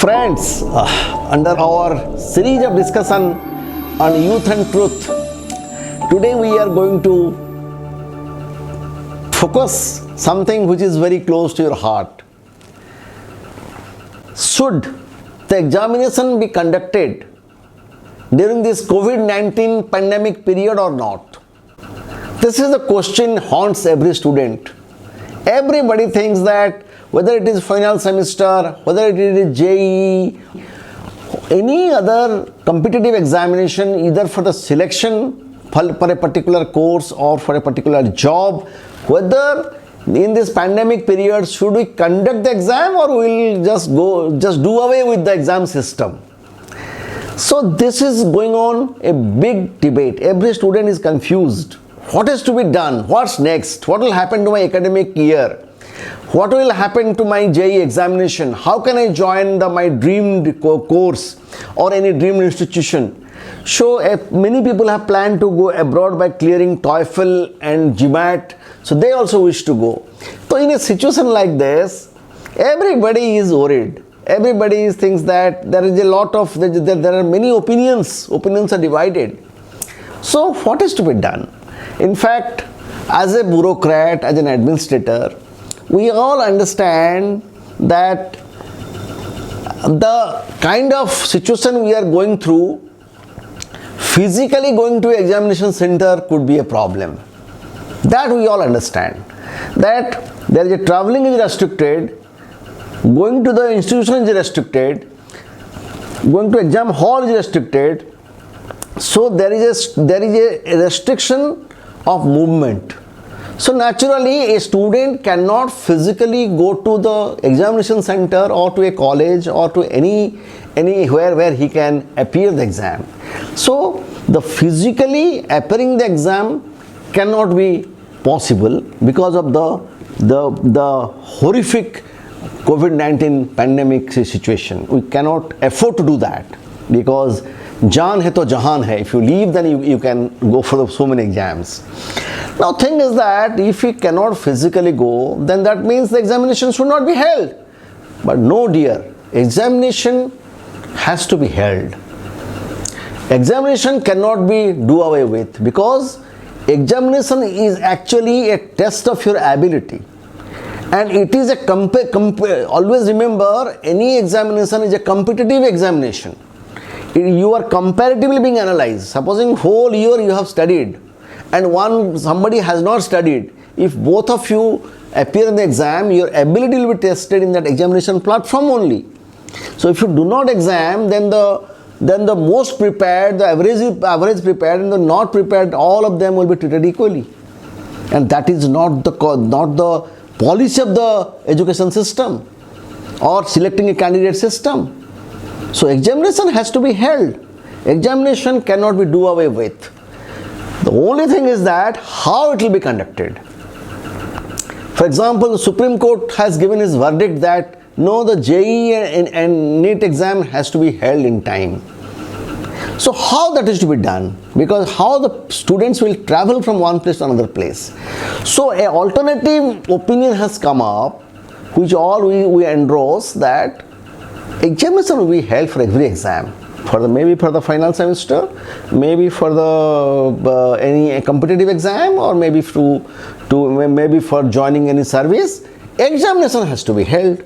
Friends, under our series of discussion on youth and truth, today we are going to focus something which is very close to your heart. Should the examination be conducted during this COVID-19 pandemic period or not? This is the question haunts every student. Everybody thinks that whether it is final semester, whether it is JEE, any other competitive examination, either for the selection for a particular course or for a particular job, whether in this pandemic period should we conduct the exam or will just do away with the exam system. So this is going on a big debate. Every student is confused. What is to be done? What's next? What will happen to my academic year? What will happen to my JEE examination? How can I join my dreamed course or any dreamed institution? So many people have planned to go abroad by clearing TOEFL and GMAT. So they also wish to go. So in a situation like this, everybody is worried. Everybody thinks that there is a lot of, there are many opinions. Opinions are divided. So what is to be done? In fact, as a bureaucrat, as an administrator, we all understand that the kind of situation we are going through, physically going to examination center could be a problem. That we all understand. That there is a traveling is restricted, going to the institution is restricted, going to exam hall is restricted. So there is a restriction of movement. So naturally a student cannot physically go to the examination center or to a college or to anywhere where he can appear the exam. So the physically appearing the exam cannot be possible because of the horrific COVID-19 pandemic situation. We cannot afford to do that because Jaan hai to jahan hai. If you leave, then you can go for so many exams. Now thing is that if we cannot physically go, then that means the examination should not be held. But no dear, examination has to be held. Examination cannot be do away with because examination is actually a test of your ability. And it is always remember, any examination is a competitive examination. You are comparatively being analyzed. Supposing whole year you have studied and somebody has not studied. If both of you appear in the exam, your ability will be tested in that examination platform only. So if you do not exam, then the most prepared, the average prepared and the not prepared, all of them will be treated equally. And that is not the policy of the education system or selecting a candidate system. So examination has to be held. Examination cannot be do away with. The only thing is that how it will be conducted. For example, the Supreme Court has given its verdict that no, the JEE and NEET exam has to be held in time. So how that is to be done? Because how the students will travel from one place to another place. So an alternative opinion has come up, which all we endorse, that examination will be held for every exam. Maybe for the final semester, maybe for the any competitive exam, or maybe maybe for joining any service. Examination has to be held,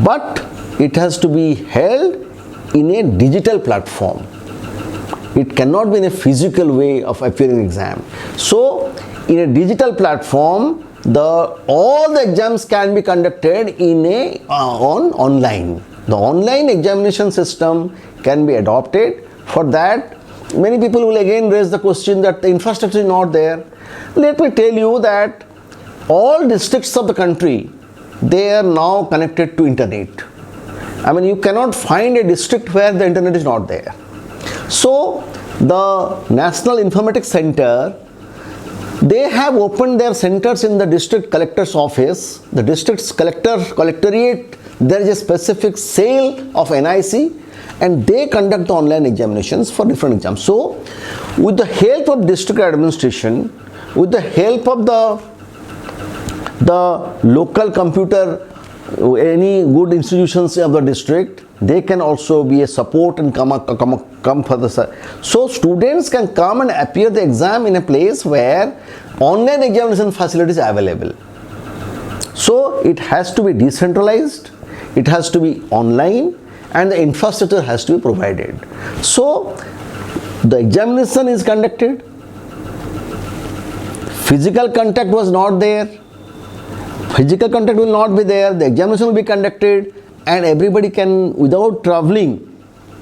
but it has to be held in a digital platform. It cannot be in a physical way of appearing exam. So in a digital platform, all the exams can be conducted online. The online examination system can be adopted. For that, many people will again raise the question that the infrastructure is not there. Let me tell you that all districts of the country, they are now connected to internet. I mean, you cannot find a district where the internet is not there. So the National Informatics Center, they have opened their centers in the district collector's office. The district's collectorate, there is a specific sale of NIC, and they conduct the online examinations for different exams. So with the help of district administration, with the help of the local computer any good institutions of the district, they can also be a support and come for the. So students can come and appear the exam in a place where online examination facilities are available. So it has to be decentralized, it has to be online, and the infrastructure has to be provided. So the examination is conducted, physical contact was not there, physical contact will not be there, the examination will be conducted, and everybody can, without traveling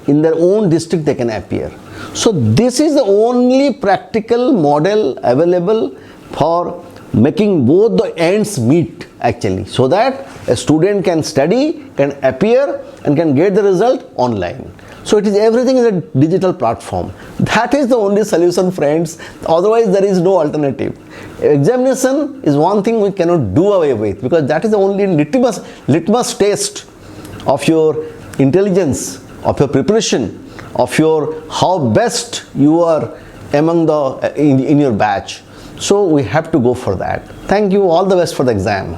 in their own district, they can appear. So this is the only practical model available for making both the ends meet actually, so that a student can study, can appear, and can get the result online. So it is, everything is a digital platform. That is the only solution, friends. Otherwise there is no alternative. Examination is one thing we cannot do away with, because that is the only litmus test of your intelligence, of your preparation, of your how best you are among the in your batch. So we have to go for that. Thank you. All the best for the exam.